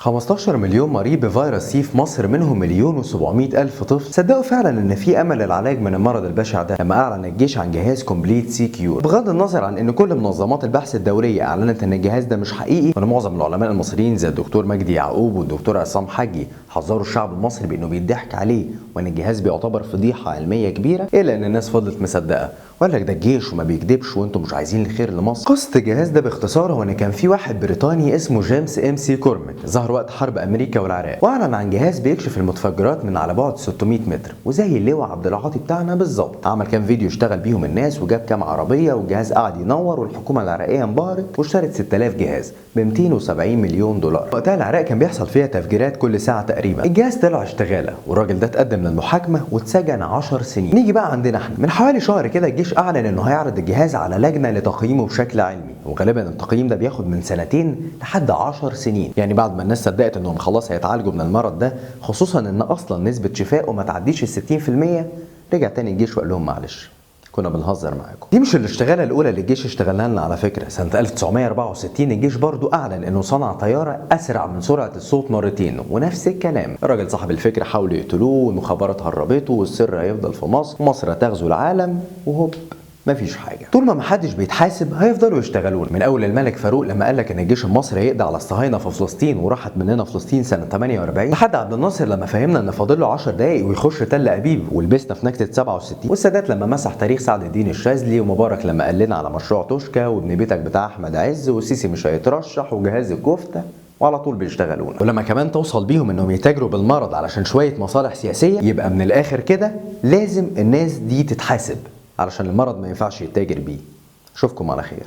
15 مليون مريض بفيروس سي في مصر، منهم 1,700,000 طفل. صدقوا فعلا ان في امل للعلاج من المرض البشع ده لما اعلن الجيش عن جهاز كومبليت سي كيور. بغض النظر عن ان كل منظمات البحث الدوليه اعلنت ان الجهاز ده مش حقيقي، وان معظم العلماء المصريين زي الدكتور مجدي يعقوب والدكتور عصام حجي حذروا الشعب المصري بانه بيضحك عليه وان الجهاز بيعتبر فضيحه علميه كبيره، الا ان الناس فضلت مصدقه وقال لك ده الجيش وما بيكذبش وانتم مش عايزين الخير لمصر. قصه الجهاز ده باختصار هو ان كان في واحد بريطاني اسمه جيمس MC كورمك ظهر وقت حرب امريكا والعراق، واعلن عن جهاز بيكشف المتفجرات من على بعد 600 متر، وزي اللواء عبد العاطي بتاعنا بالظبط. عمل كام فيديو اشتغل بيهم الناس وجاب كام عربيه، والجهاز قعد ينور، والحكومه العراقيه انبهرت واشترت 6000 جهاز ب 270 مليون دولار. وقتها العراق كان بيحصل فيها تفجيرات كل ساعه تقريبا. الجهاز طلع اشتغاله، والراجل ده اتقدم للمحاكمه واتسجن 10 سنين. نيجي بقى عندنا احنا، من حوالي شهر كده الجيش اعلن انه هيعرض الجهاز على لجنه لتقييمه بشكل علمي، وغالبا التقييم ده بياخد من 2 لحد 10 سنين. يعني بعد ما الناس صدقت انهم خلاص هيتعالجوا من المرض ده، خصوصا ان اصلا نسبه شفائه ما تعديش ال 60%، رجع تاني الجيش وقال لهم معلش كنا بنهزر معاكم. دي مش الاشتغاله الاولى اللي الجيش اشتغلها لنا على فكره. سنه 1964 الجيش برضو اعلن انه صنع طياره اسرع من سرعه الصوت مرتين، ونفس الكلام الراجل صاحب الفكره حاولوا يقتلوه، والمخابرات هربته، والسر هيفضل في مصر، ومصر هتغزو العالم، وهوب مفيش حاجه. طول ما محدش بيتحاسب هيفضلوا يشتغلون. من اول الملك فاروق لما قال لك ان الجيش المصري هيقضي على الصهاينه في فلسطين وراحت مننا فلسطين سنه 48، لحد عبد الناصر لما فهمنا ان فاضل له 10 دقائق ويخش تل ابيب ولبسنا في نكته 67، والسادات لما مسح تاريخ سعد الدين الشاذلي، ومبارك لما قال لنا على مشروع توشكا وابن بيتك بتاع احمد عز، والسيسي مش هيترشح، وجهاز الكفته، وعلى طول بيشتغلون. ولما كمان توصل بيهم انهم يتاجروا بالمرض علشان شويه مصالح سياسيه، يبقى من الاخر كده لازم الناس دي تتحاسب علشان المرض ما ينفعش يتاجر بيه. اشوفكم على خير.